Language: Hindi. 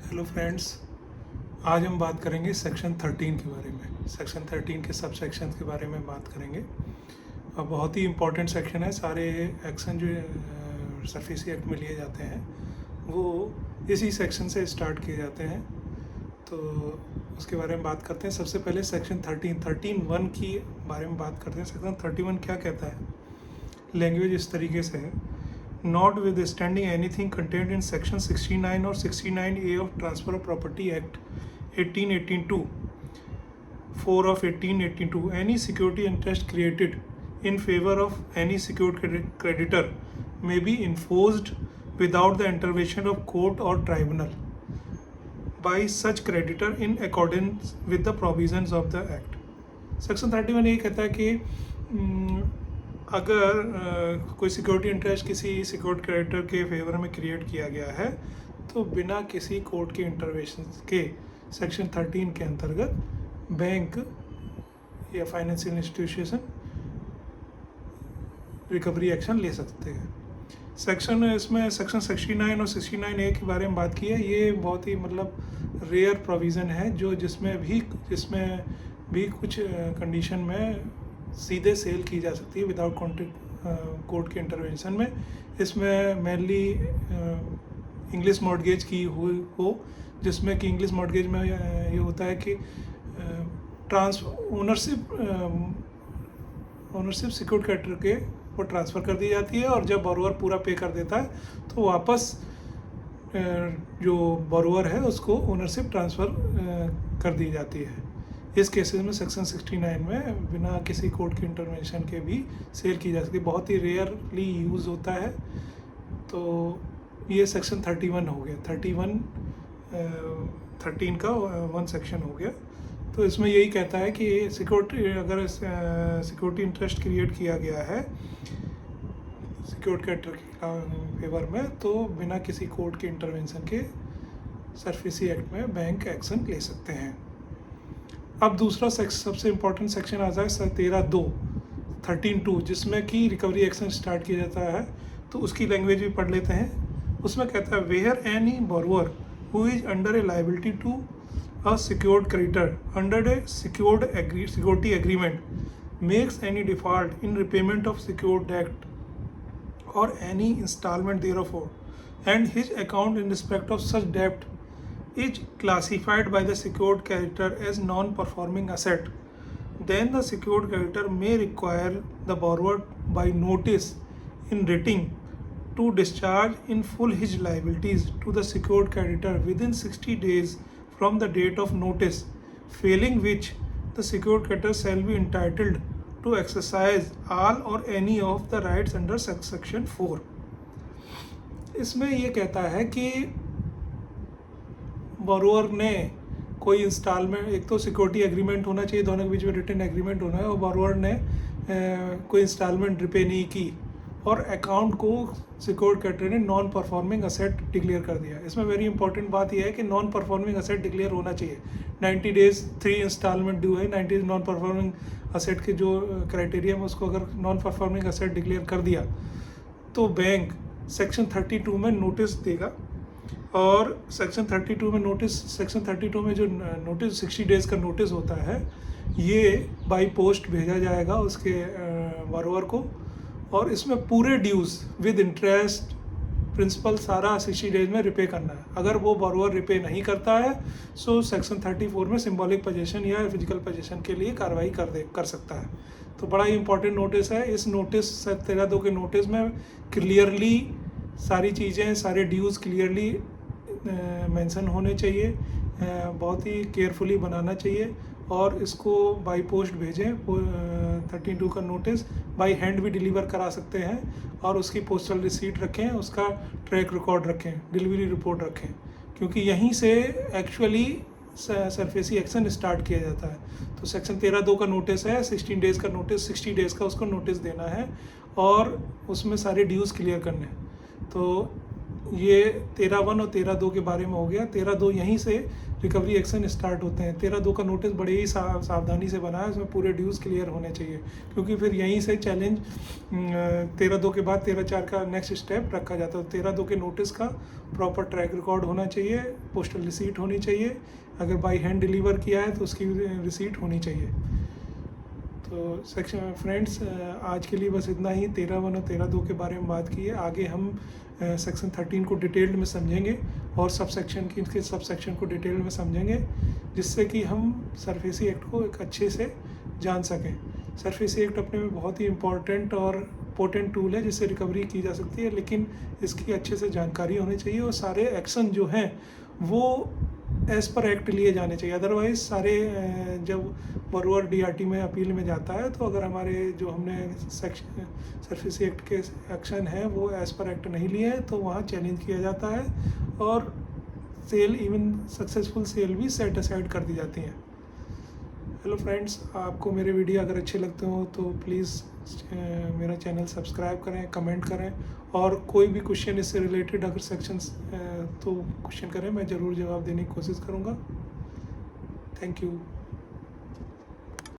हेलो फ्रेंड्स, आज हम बात करेंगे सेक्शन 13 के बारे में। सेक्शन 13 के सब सेक्शन के बारे में बात करेंगे और बहुत ही इम्पोर्टेंट सेक्शन है। सारे एक्शन जो सरफेसी एक्ट में लिए जाते हैं वो इसी सेक्शन से स्टार्ट किए जाते हैं, तो उसके बारे में बात करते हैं। सबसे पहले सेक्शन 13(1) की बारे में बात करते हैं। सेक्शन 31 क्या कहता है? लैंग्वेज इस तरीके से है: notwithstanding anything contained in section 69 or 69A of Transfer of Property Act 1882, 4 of 1882, any security interest created in favor of any secured creditor may be enforced without the intervention of court or tribunal by such creditor in accordance with the provisions of the act. Section 31 ये कहता है कि अगर कोई सिक्योरिटी इंटरेस्ट किसी सिक्योर्ड क्रेडिटर के फेवर में क्रिएट किया गया है तो बिना किसी कोर्ट के इंटरवेंशन के सेक्शन 13 के अंतर्गत बैंक या फाइनेंशियल इंस्टीट्यूशन रिकवरी एक्शन ले सकते हैं। इसमें सेक्शन 69 और 69A के बारे में बात की है। ये बहुत ही रेयर प्रोविज़न है जो जिसमें भी कुछ कंडीशन में सीधे सेल की जा सकती है विदाउट कोर्ट के इंटरवेंशन में। इसमें मेनली इंग्लिश मॉर्टगेज की हो जिसमें कि इंग्लिश मॉर्टगेज में ये होता है कि ओनरशिप सिक्योर्ड क्रेडिटर के वो ट्रांसफ़र कर दी जाती है और जब बोरोवर पूरा पे कर देता है तो वापस जो बोरोवर है उसको ओनरशिप ट्रांसफ़र कर दी जाती है। इस केसेस में सेक्शन 69 में बिना किसी कोर्ट के इंटरवेंशन के भी सेल की जा सकती है। बहुत ही रेयरली यूज़ होता है। तो ये सेक्शन 31 हो गया। 13 का 1 सेक्शन हो गया। तो इसमें यही कहता है कि अगर सिक्योरिटी इंटरेस्ट क्रिएट किया गया है सिक्योर्ड क्रेडिटर के फेवर में तो बिना किसी कोर्ट के इंटरवेंशन के सरफेसी एक्ट में बैंक एक्शन ले सकते हैं। अब दूसरा सबसे इम्पोर्टेंट सेक्शन आता है 13(2) जिसमें कि रिकवरी एक्शन स्टार्ट किया जाता है। तो उसकी लैंग्वेज भी पढ़ लेते हैं। उसमें कहता है where any borrower who is under a liability to a secured creditor under a security agreement makes any default in repayment of secured debt or any installment thereof and his account in respect of such debt is classified by the secured creditor as non-performing asset, then the secured creditor may require the borrower by notice in writing to discharge in full his liabilities to the secured creditor within 60 days from the date of notice, failing which the secured creditor shall be entitled to exercise all or any of the rights under section 4। इसमें ये कहता है कि बोरोवर ने कोई इंस्टॉलमेंट, एक तो सिक्योरिटी एग्रीमेंट होना चाहिए, दोनों के बीच में रिटन एग्रीमेंट होना है, और बोरोवर ने कोई इंस्टॉलमेंट रिपे नहीं की और अकाउंट को सिक्योर्ड क्रेडिटर ने नॉन परफॉर्मिंग असेट डिक्लेयर कर दिया। इसमें वेरी इंपॉर्टेंट बात यह है कि नॉन परफॉर्मिंग असेट डिक्लेयर होना चाहिए। 90 डेज 3 इंस्टॉलमेंट ड्यू है, 90 नॉन परफॉर्मिंग असेट के जो क्राइटेरिया में उसको अगर नॉन परफॉर्मिंग असेट डिक्लेयर कर दिया तो बैंक सेक्शन 32 में नोटिस देगा। और सेक्शन 32 में जो नोटिस 60 डेज़ का नोटिस होता है ये बाई पोस्ट भेजा जाएगा उसके बोरोवर को, और इसमें पूरे ड्यूज़ विद इंटरेस्ट प्रिंसिपल सारा 60 डेज में रिपे करना है। अगर वो बोरोवर रिपे नहीं करता है सो सेक्शन 34 में सिंबॉलिक पोजीशन या फिजिकल पोजीशन के लिए कार्रवाई कर सकता है। तो बड़ा ही इंपॉर्टेंट नोटिस है। इस नोटिस 13(2) के नोटिस में क्लियरली सारी चीज़ें, सारे ड्यूज़ क्लियरली मेंशन होने चाहिए, बहुत ही केयरफुली बनाना चाहिए और इसको बाई पोस्ट भेजें। 32 का नोटिस बाई हैंड भी डिलीवर करा सकते हैं और उसकी पोस्टल रिसीट रखें, उसका ट्रैक रिकॉर्ड रखें, डिलीवरी रिपोर्ट रखें, क्योंकि यहीं से एक्चुअली सरफेसी एक्शन स्टार्ट किया जाता है। तो सेक्शन 13(2) का नोटिस है, 16 डेज़ का नोटिस, 60 डेज़ का उसको नोटिस देना है और उसमें सारे ड्यूज़ क्लियर करने हैं। तो ये 13(1) और 13(2) के बारे में हो गया। 13(2) यहीं से रिकवरी एक्शन स्टार्ट होते हैं। 13(2) का नोटिस बड़े ही सावधानी से बना है, उसमें पूरे ड्यूज़ क्लियर होने चाहिए, क्योंकि फिर यहीं से चैलेंज 13(2) के बाद 13(4) का नेक्स्ट स्टेप रखा जाता है। 13(2) के नोटिस का प्रॉपर ट्रैक रिकॉर्ड होना चाहिए, पोस्टल रिसीट होनी चाहिए, अगर बाई हैंड डिलीवर किया है तो उसकी रिसीट होनी चाहिए। तो सेक्शन फ्रेंड्स, आज के लिए बस इतना ही। 13(1) और 13(2) के बारे में बात की है। आगे हम सेक्शन 13 को डिटेल्ड में समझेंगे और सब सेक्शन को डिटेल में समझेंगे, जिससे कि हम सरफेसी एक्ट को एक अच्छे से जान सकें। सरफेसी एक्ट अपने में बहुत ही इम्पॉर्टेंट और पोटेंट टूल है जिससे रिकवरी की जा सकती है, लेकिन इसकी अच्छे से जानकारी होनी चाहिए और सारे एक्शन जो हैं वो एज़ पर एक्ट लिए जाने चाहिए। अदरवाइज़ सारे जब बोरोवर DRT में अपील में जाता है, तो अगर हमारे जो हमने सेक्शन सरफेसी एक्ट के एक्शन हैं वो एज़ पर एक्ट नहीं लिए हैं, तो वहाँ चैलेंज किया जाता है और सेल, इवन सक्सेसफुल सेल भी सेट असाइड कर दी जाती हैं। हेलो फ्रेंड्स, आपको मेरे वीडियो अगर अच्छे लगते हो तो प्लीज़ मेरा चैनल सब्सक्राइब करें, कमेंट करें, और कोई भी क्वेश्चन इससे रिलेटेड अगर सेक्शंस तो क्वेश्चन करें, मैं ज़रूर जवाब देने की कोशिश करूँगा। Thank you.